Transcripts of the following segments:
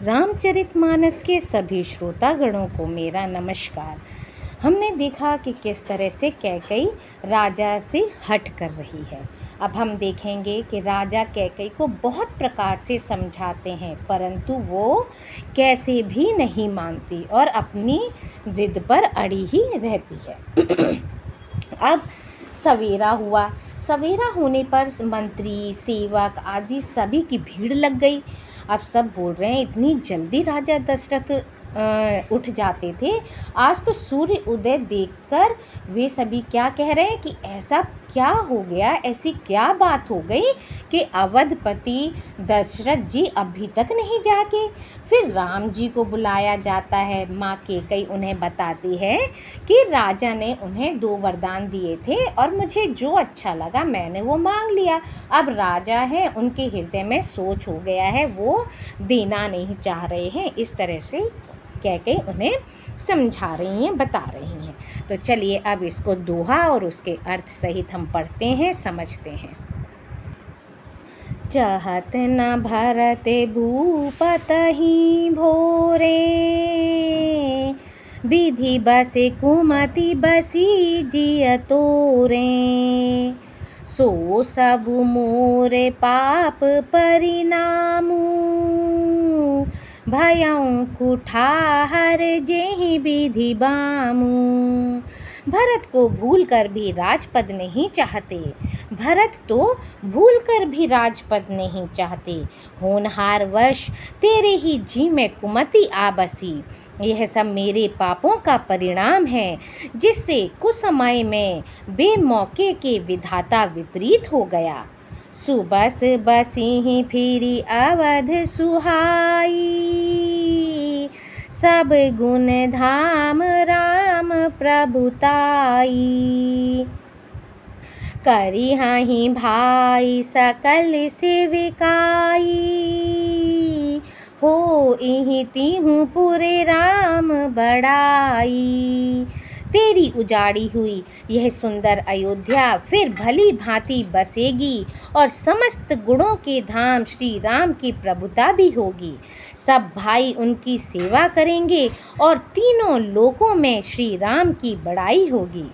रामचरितमानस के सभी श्रोतागणों को मेरा नमस्कार। हमने देखा कि किस तरह से कैकई राजा से हट कर रही है। अब हम देखेंगे कि राजा कैकई को बहुत प्रकार से समझाते हैं, परंतु वो कैसे भी नहीं मानती और अपनी ज़िद पर अड़ी ही रहती है। अब सवेरा हुआ। सवेरा होने पर मंत्री, सेवक आदि सभी की भीड़ लग गई। अब सब बोल रहे हैं, इतनी जल्दी राजा दशरथ उठ जाते थे। आज तो सूर्य उदय देखकर वे सभी क्या कह रहे हैं कि ऐसा क्या हो गया, ऐसी क्या बात हो गई कि अवधपति दशरथ जी अभी तक नहीं जागे। फिर राम जी को बुलाया जाता है। माँ कैकई उन्हें बताती है कि राजा ने उन्हें 2 वरदान दिए थे और मुझे जो अच्छा लगा मैंने वो मांग लिया। अब राजा है, उनके हृदय में सोच हो गया है, वो देना नहीं चाह रहे हैं। इस तरह से कैकई उन्हें समझा रही हैं, बता रही हैं। तो चलिए अब इसको दोहा और उसके अर्थ सहित हम पढ़ते हैं, समझते हैं। चहत न भरत भूपत ही भोरे, विधि बसे कुमति बसी जिय तोरे। सो सब मोरे पाप परिणामू, भयं कुठाहर जेहि विधि बामू। भरत को भूलकर भी राजपद नहीं चाहते। भरत तो भूलकर भी राजपद नहीं चाहते। होनहार वश तेरे ही जी में कुमति आ बसी। यह सब मेरे पापों का परिणाम है, जिससे कुछ समय में बेमौके के विधाता विपरीत हो गया। सुबस बसी फिरी अवध सुहाई, सब गुण धाम राम प्रभुताई। करिहाहि भाई सकल सेविकाई, हो इहि तिहु पुरे राम बड़ाई। तेरी उजाड़ी हुई यह सुंदर अयोध्या फिर भली भांति बसेगी और समस्त गुणों के धाम श्री राम की प्रभुता भी होगी। सब भाई उनकी सेवा करेंगे और तीनों लोकों में श्री राम की बड़ाई होगी।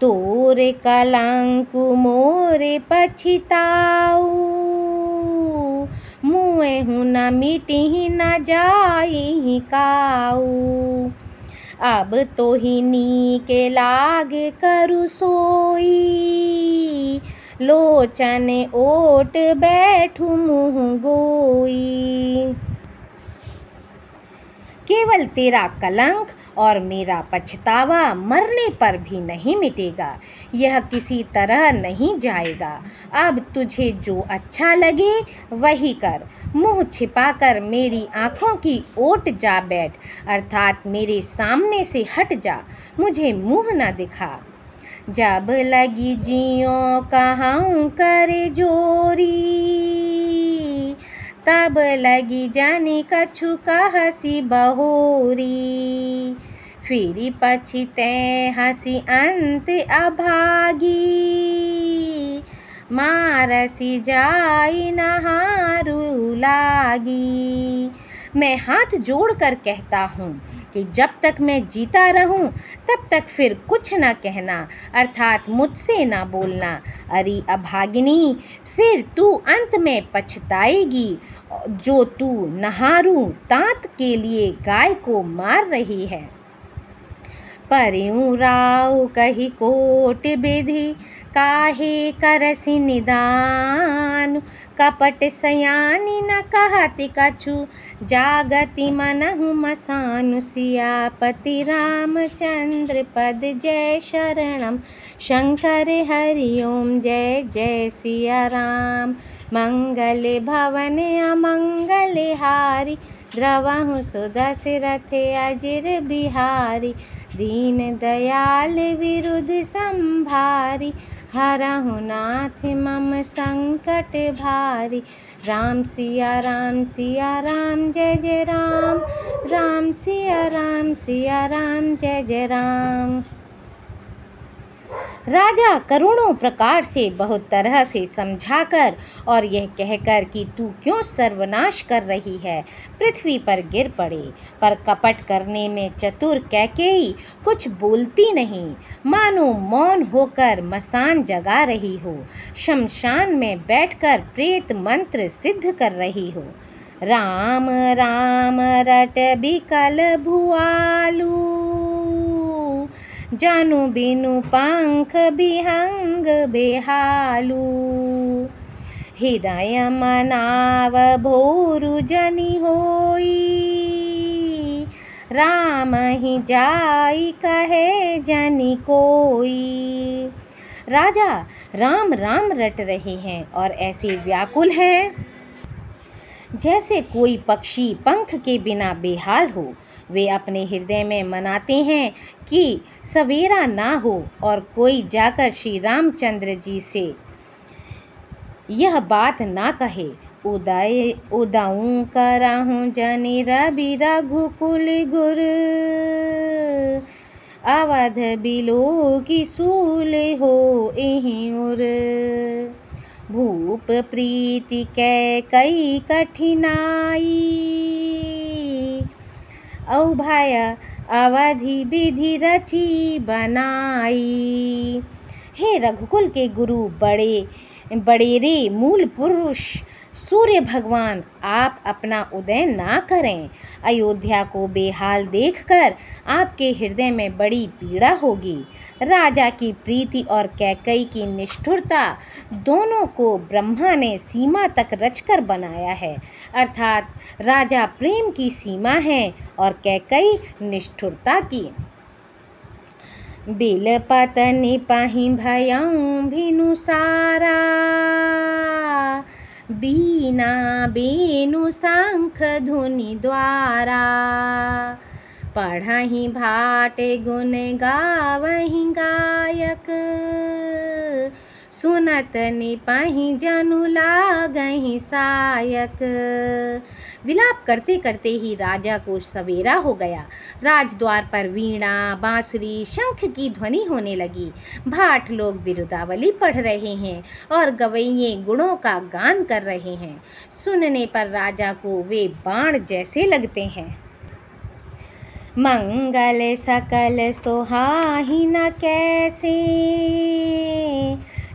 तोरे कलंक मोरे पछिताऊ, मुँह न मिटहि न जाई काऊ। अब तो ही नीके लागे करु सोई, लोचन ओट बैठू मुँह गोई। केवल तेरा कलंक और मेरा पछतावा मरने पर भी नहीं मिटेगा, यह किसी तरह नहीं जाएगा। अब तुझे जो अच्छा लगे वही कर। मुँह छिपाकर मेरी आँखों की ओट जा बैठ, अर्थात मेरे सामने से हट जा, मुझे मुँह न दिखा। जब लगी जियों कहूँ करे जोरी, तब लगी जानी कछु कहसी बहोरी। फिरी पछिते हसी अंत अभागी, मारसी जाई नहारू लागी। मैं हाथ जोड़कर कहता हूँ कि जब तक मैं जीता रहूं तब तक फिर कुछ ना कहना, अर्थात मुझसे ना बोलना। अरे अभागिनी, फिर तू अंत में पछताएगी, जो तू नहारू तात के लिए गाय को मार रही है। परियूं राव कही कोट विधि, काहे करसि निदान। कपट सयानी न कहति कछु, जागति मनहु मसानु। सियापति रामचंद्र पद जय शरणम, शंकर हरि ओम जय जय सिया राम। मंगल भवन अमंगल हारी, द्रवहु सुदशरथ अजिर बिहारी। दीन दयाल विरुद्ध संभारी, हरहु नाथ मम संकट भारी। राम सिया राम जय जय राम, राम सिया राम जय जय राम। राजा करोड़ों प्रकार से बहुत तरह से समझाकर और यह कहकर कि तू क्यों सर्वनाश कर रही है, पृथ्वी पर गिर पड़े, पर कपट करने में चतुर कैकेयी कुछ बोलती नहीं, मानो मौन होकर मसान जगा रही हो, शमशान में बैठकर प्रेत मंत्र सिद्ध कर रही हो। राम राम रट बिकल भुआलू, जानु बिनु पंख बिहंग बेहालू, हृदय मनाव भोरु जनि होई, राम ही जाई कहे जनि कोई। राजा राम राम रट रहे हैं और ऐसे व्याकुल हैं जैसे कोई पक्षी पंख के बिना बेहाल हो। वे अपने हृदय में मनाते हैं कि सवेरा ना हो और कोई जाकर श्री रामचंद्र जी से यह बात ना कहे, उदाऊं कराहूं जनि रवि रघुकुल गुर, अवध बिलो की सूल हो एहि उर, भूप प्रीति कैकई कठिनाई, औभय अवधि विधि रची बनाई। हे रघुकुल के गुरु, बड़ेरे मूल पुरुष सूर्य भगवान, आप अपना उदय ना करें। अयोध्या को बेहाल देखकर आपके हृदय में बड़ी पीड़ा होगी। राजा की प्रीति और कैकई की निष्ठुरता दोनों को ब्रह्मा ने सीमा तक रचकर बनाया है, अर्थात राजा प्रेम की सीमा है और कैकई निष्ठुरता की। बिल पतनि पहि भयऊं भिनुसारा, बीना बेनु शंख धुनि द्वारा, पढ़हि भाट गुण गावहि गायक, सुनत निपहि जनु लागहि सायक। विलाप करते करते ही राजा को सवेरा हो गया। राजद्वार पर वीणा, बांसुरी, शंख की ध्वनि होने लगी। भाट लोग बिरुदावली पढ़ रहे हैं और गवैये गुणों का गान कर रहे हैं। सुनने पर राजा को वे बाण जैसे लगते हैं। मंगल सकल सोहाहि न कैसे,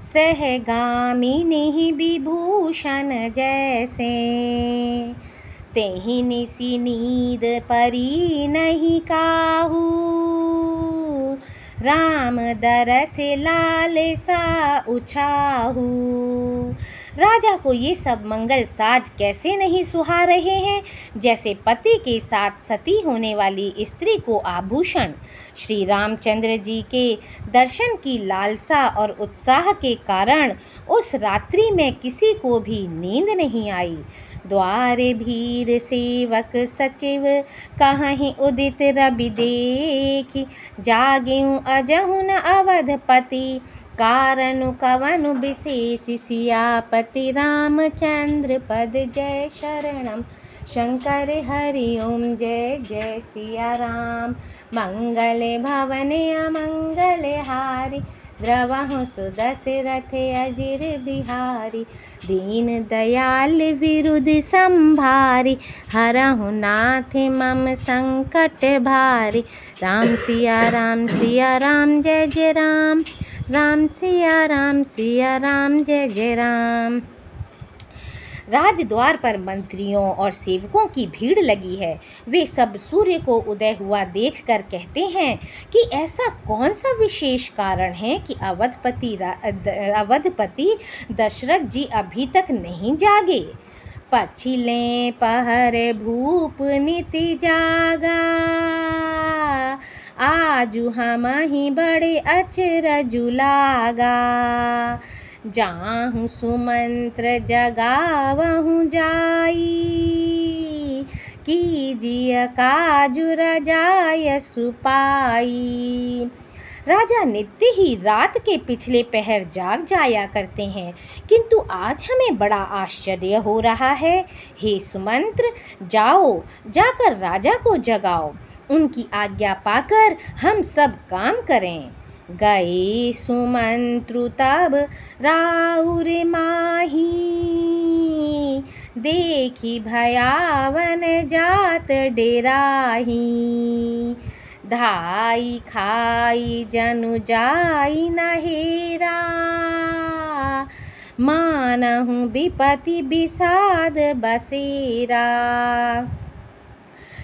सहगामिनी विभूषण जैसे, तेहि निसि नींद परी नहीं काहू, राम दरस लाल सा उछाहू। राजा को ये सब मंगल साज कैसे नहीं सुहा रहे हैं, जैसे पति के साथ सती होने वाली स्त्री को आभूषण। श्री रामचंद्र जी के दर्शन की लालसा और उत्साह के कारण उस रात्रि में किसी को भी नींद नहीं आई। द्वारे भीर सेवक सचिव, कहीं उदित रवि देखी, जागेऊ अजहुन अवधपति, कारनु कवनु विशेष सियापति, रामचंद्र पद जय शरणम शंकर हरि ओम जय जय सिया राम। मंगल भवन अमंगल हारी, द्रवहु सुदशरथ अजिर बिहारी, दीन दयाल विरुद्ध संभारी, हरहु नाथ मम संकट भारी। राम सिया राम जय जय राम, राम सिया राम जय जय राम। राजद्वार पर मंत्रियों और सेवकों की भीड़ लगी है। वे सब सूर्य को उदय हुआ देखकर कहते हैं कि ऐसा कौन सा विशेष कारण है कि अवधपति दशरथ जी अभी तक नहीं जागे। पछिले पहर भूप नीति जागा, आजु हमहि बड़े अचरजु लागा, जाहु सुमंत्र जगावहु जाई, कीजिए काजु रजाय सुपाई। राजा नित्य ही रात के पिछले पहर जाग जाया करते हैं, किंतु आज हमें बड़ा आश्चर्य हो रहा है। हे सुमंत्र, जाओ, जाकर राजा को जगाओ, उनकी आज्ञा पाकर हम सब काम करें। गए सुमंत्रु तब राउर माही, देखी भयावन जात डेराही। धाई खाई जनु जाई नहेरा, मानहु विपति विषाद बसेरा।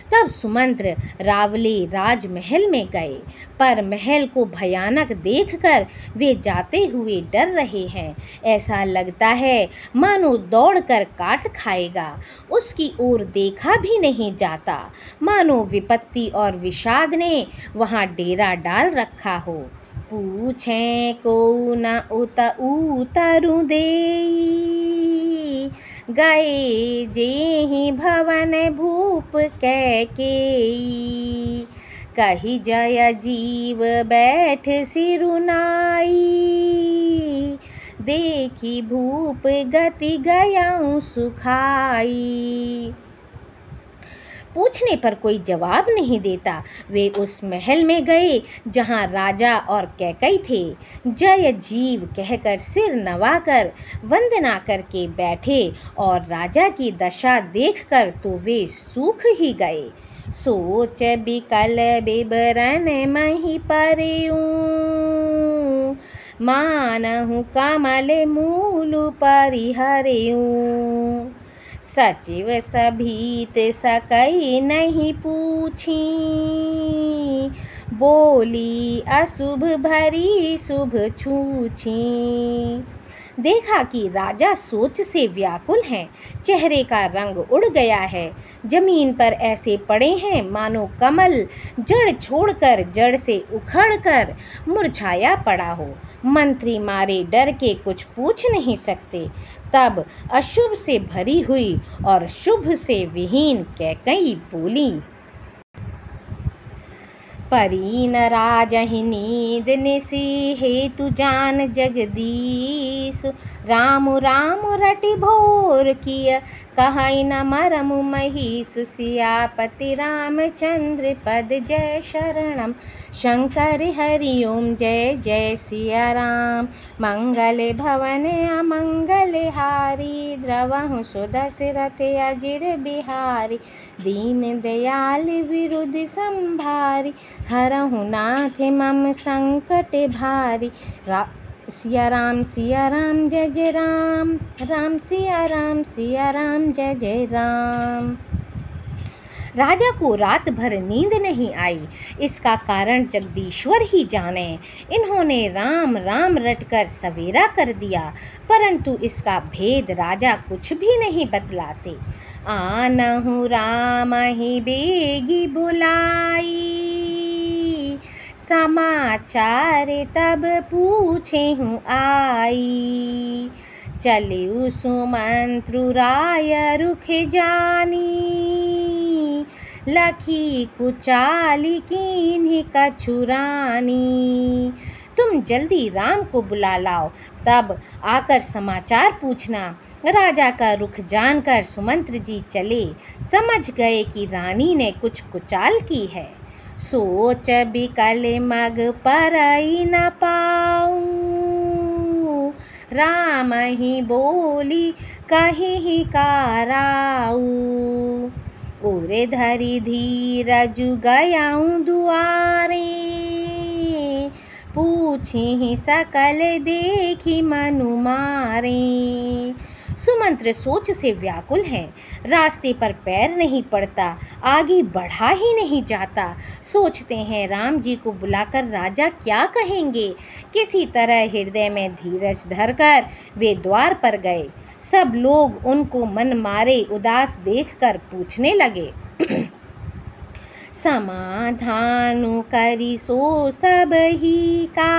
तब सुमंत्र रावले राजमहल में गए, पर महल को भयानक देखकर वे जाते हुए डर रहे हैं। ऐसा लगता है मानो दौड़कर काट खाएगा। उसकी ओर देखा भी नहीं जाता, मानो विपत्ति और विषाद ने वहाँ डेरा डाल रखा हो। पूछें को न उतरु देई, गए जेहि भवन भूप कैकेयी। कही जय जीव बैठ सिरुनाई, देखी भूप गति गयाऊँ सुखाई। पूछने पर कोई जवाब नहीं देता। वे उस महल में गए जहाँ राजा और कैकई थे। जय जीव कहकर सिर नवाकर वंदना करके बैठे और राजा की दशा देखकर तो वे सूख ही गए। सोच बिकल बिबरन मही परियूं, मानहु कमल मूल परिहरियूं। सचिव सभीत सकई नहीं पूछी, बोली अशुभ भरी शुभ छूछी। देखा कि राजा सोच से व्याकुल हैं, चेहरे का रंग उड़ गया है, जमीन पर ऐसे पड़े हैं मानो कमल जड़ छोड़कर जड़ से उखड़कर मुरझाया पड़ा हो। मंत्री मारे डर के कुछ पूछ नहीं सकते। तब अशुभ से भरी हुई और शुभ से विहीन कैकई बोली, परीन राजहि नींद निसी हेतु जान जगदीश। राम राम रटि भोर किय कहई न मरमु महीसु। सियापति रामचंद्र पद जय शरणम, शंकर हरि ओम जय जय सिया राम। मंगल भवन अमंगल हारी, द्रवहु सुदशरथ अजिर बिहारी। दीन दयाल विरुद्ध संभारी, हरहु नाथ मम संकट भारी। सिया राम जय जय राम, राम सिया राम जय जय राम। राजा को रात भर नींद नहीं आई, इसका कारण जगदीश्वर ही जाने। इन्होंने राम राम रटकर सवेरा कर दिया, परंतु इसका भेद राजा कुछ भी नहीं बतलाते। आनहु राम ही बेगी बुलाई, समाचार तब पूछे हूँ आई। चलिउ सुमंत्रु राय रुख जानी, लखी कुचाली कीन्ही कछुरानी। तुम जल्दी राम को बुला लाओ, तब आकर समाचार पूछना। राजा का रुख जानकर सुमंत्र जी चले, समझ गए कि रानी ने कुछ कुचाल की है। सोच बिकल मग परई न पाऊं, राम ही बोली कहीं काराऊ। उरे धरी धीरजु गयाऊं दुआरे, पूछी ही सकल देखी मनु मारे। सुमंत्र सोच से व्याकुल हैं, रास्ते पर पैर नहीं पड़ता, आगे बढ़ा ही नहीं जाता। सोचते हैं राम जी को बुलाकर राजा क्या कहेंगे। किसी तरह हृदय में धीरज धरकर वे द्वार पर गए। सब लोग उनको मन मारे उदास देखकर पूछने लगे, समाधानु करी सो सब ही का,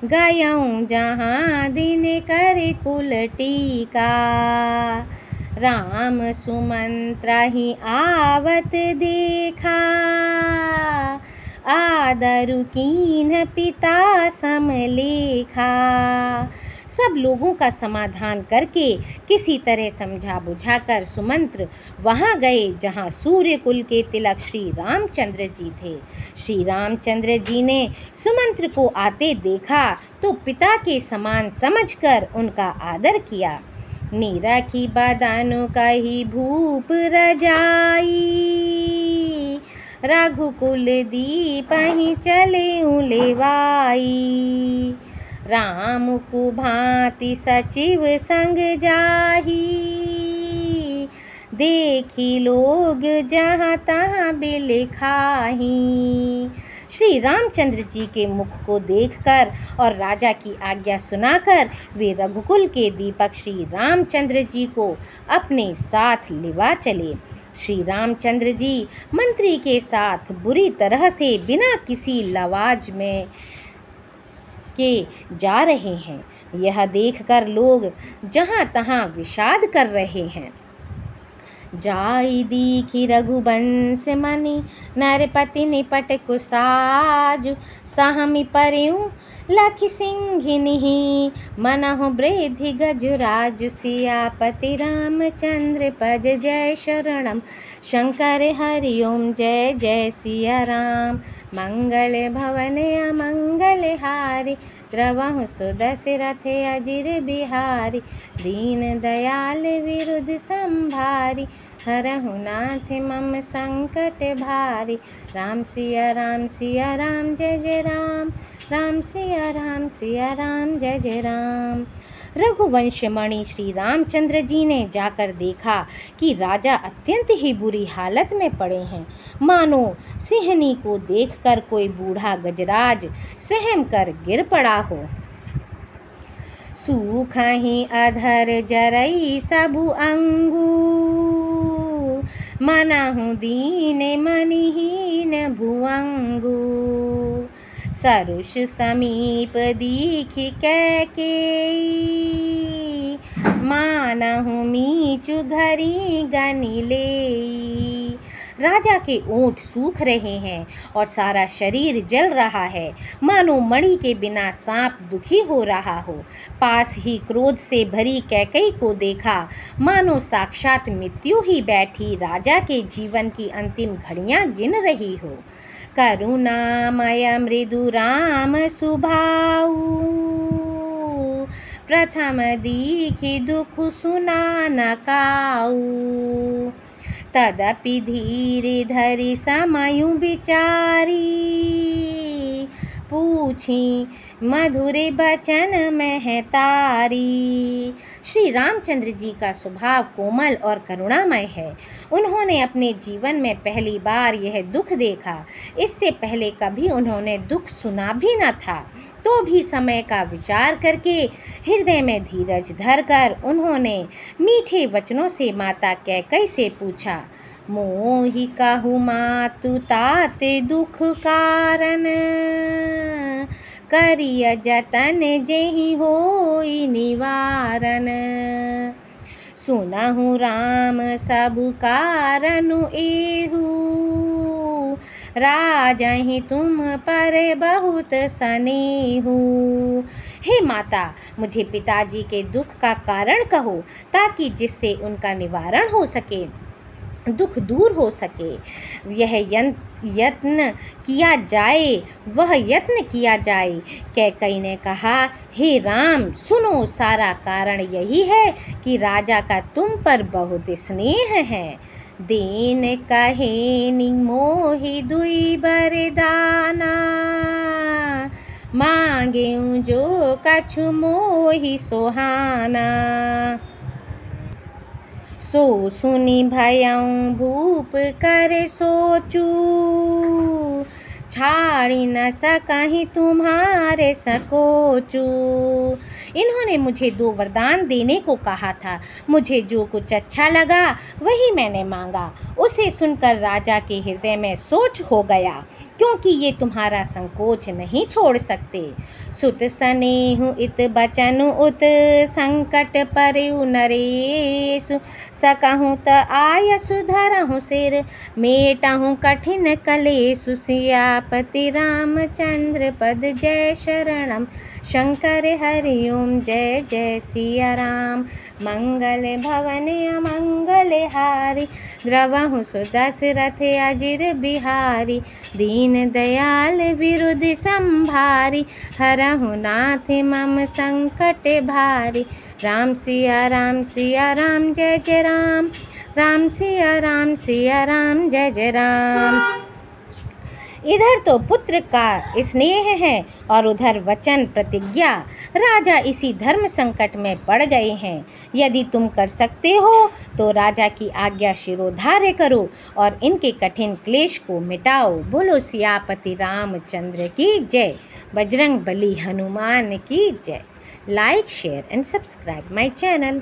गयऊँ जहाँ दिन कर कुल टीका। राम सुमंत्र ही आवत देखा, आदरु कीन्ह पिता समलेखा। सब लोगों का समाधान करके किसी तरह समझा बुझाकर सुमंत्र वहाँ गए जहाँ सूर्यकुल के तिलक श्री रामचंद्र जी थे। श्री रामचंद्र जी ने सुमंत्र को आते देखा तो पिता के समान समझकर उनका आदर किया। निरखी बदनु कही भूप रजाई, रघुकुल दीपहि चले लेवाई। राम को भांति सचिव संग जाही, देखी लोग जहाँ तहाँ बिलखाही। श्री रामचंद्र जी के मुख को देखकर और राजा की आज्ञा सुनाकर वे रघुकुल के दीपक श्री रामचंद्र जी को अपने साथ लिवा चले। श्री रामचंद्र जी मंत्री के साथ बुरी तरह से बिना किसी लवाज में के जा रहे हैं। यह देखकर लोग जहाँ तहाँ विषाद कर रहे हैं। जाई दीखी रघुबंश मनि, नरपति निपट कुसाजु। सहमि परिउ लखि सिंहिनिहि, मनहु वृद्धि गजुराजु। सियापति रामचंद्र पद जय शरणम, शंकर हरि ओम जय जय सिया राम। मंगल भवन अमंगल हारी, द्रवहु सुदशरथ अजिर बिहारी। दीन दयाल विरुद्ध संभारी, हरहु नाथ मम संकट भारी। राम सिया राम जय जय राम, राम सिया राम जय जय राम। रघुवंश मणि श्री रामचंद्र जी ने जाकर देखा कि राजा अत्यंत ही बुरी हालत में पड़े हैं, मानो सिंहनी को देखकर कोई बूढ़ा गजराज सहम कर गिर पड़ा हो। सूखहि अधर जरई सबु अंगू, मनहु दीन मनिहीन भुअंगू। सरुष समीप दीखि कैकेयी, मानहु मीचु घरी गनि लेई। राजा के ओंठ सूख रहे हैं और सारा शरीर जल रहा है, मानो मणि के बिना सांप दुखी हो रहा हो। पास ही क्रोध से भरी कैकेयी को देखा, मानो साक्षात मृत्यु ही बैठी राजा के जीवन की अंतिम घड़ियां गिन रही हो। करुणामय मृदु राम सुभाऊ, प्रथम दीखि दुख सुना न काऊ। तदपि धीरे धरि समयु विचारी, पूछी मधुरे बचन महतारी। श्री रामचंद्र जी का स्वभाव कोमल और करुणामय है। उन्होंने अपने जीवन में पहली बार यह दुख देखा। इससे पहले कभी उन्होंने दुख सुना भी न था। तो भी समय का विचार करके हृदय में धीरज धरकर उन्होंने मीठे वचनों से माता कैकेयी से पूछा, मोहि कहु मातु ताते दुख कारण, करिय जतन जेहि होई निवारण। सुनहु राम सबु कारनु एहू, राजहि तुम पर बहुत स्नेहू। हे माता, मुझे पिताजी के दुख का कारण कहो, ताकि जिससे उनका निवारण हो सके, दुख दूर हो सके। यह यत्न किया जाए, वह यत्न किया जाए। कैकेयी ने कहा, हे राम, सुनो, सारा कारण यही है कि राजा का तुम पर बहुत स्नेह है। दीन कहे मोहि दुई बरदाना, मांगे जो कछु मोहि सोहाना। सो सुनि भयउ भूप कर सोचू, छाड़ी न सकहि तुम्हारे सकोचू। इन्होंने मुझे 2 वरदान देने को कहा था। मुझे जो कुछ अच्छा लगा वही मैंने मांगा। उसे सुनकर राजा के हृदय में सोच हो गया, क्योंकि ये तुम्हारा संकोच नहीं छोड़ सकते। सुत स्नेहु इत बचनु उत, संकट परिउ नरेशु। सकहु त आयसु धरहु सिर, मेटहु कठिन कलेशु। सियापति रामचंद्र पद जय शरणम, शंकर हरि ओम जय जय सिया राम। मंगल भवन अमंगल हारी, द्रवहु सुदशरथ अजिर बिहारी। दीन दयाल विरुद्ध संभारी, हरहु नाथ मम संकट भारी। राम सिया राम जय जय राम। राम सिया राम जय जय राम। इधर तो पुत्र का स्नेह है और उधर वचन प्रतिज्ञा। राजा इसी धर्म संकट में पड़ गए हैं। यदि तुम कर सकते हो तो राजा की आज्ञा शिरोधार्य करो और इनके कठिन क्लेश को मिटाओ। बोलो सियापति रामचंद्र की जय। बजरंग बली हनुमान की जय। Like, share and subscribe my channel.